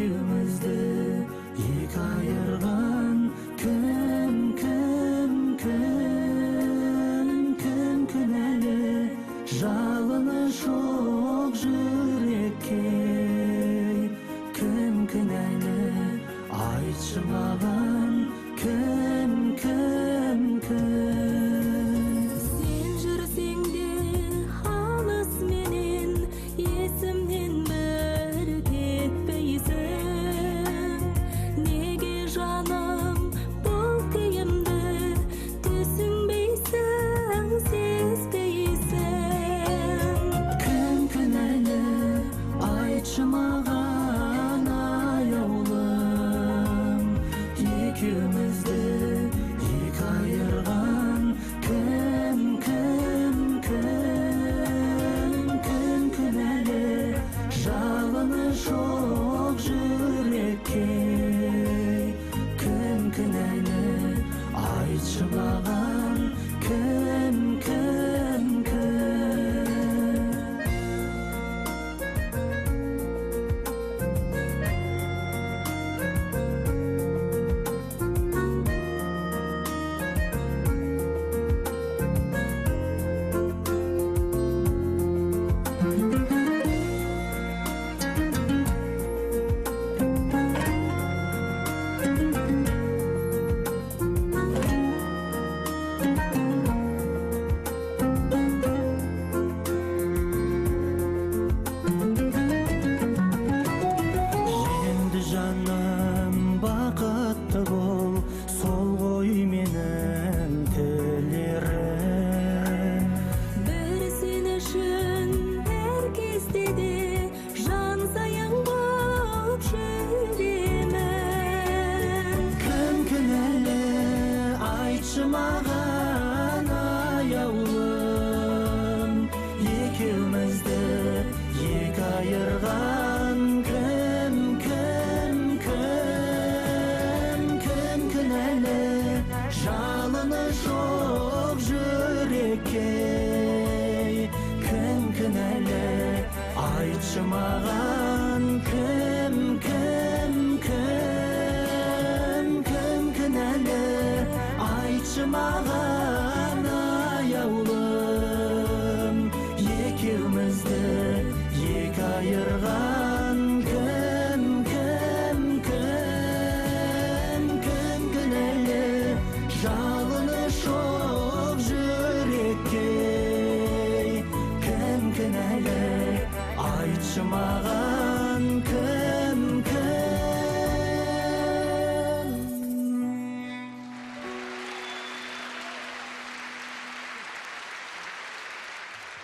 Ekimizni iki ayırgan kim küneli Жалыны шоқ жүрекке Kim küneli Айтшы маған kim Sen жүрсең де алыс менен есімнен бір кетпейсің Неге жаным бұл күйімді түсінбейсің сезбейсің Kim küneli Айтшы маған аяулым Екеумізді екі айырған kim küneli Жалыны шоқ жүрекке Kim küneli Айтшы маған kim Жаным бақытты бол, сол ғой менің тілерім Бір сен үшін әр кезде де жан саяң боп жүремін Kim küneli Айтшы маған аяулым Екеумізді екі айырған kim küneli Жалыны шоқ жүрекке Kim küneli Айтшы маған kim küneli Айтшы маған аяулым Екеумізді екі айырған kim küneli Жалыны шоқ жүрекке Kim küneli Айтшы маған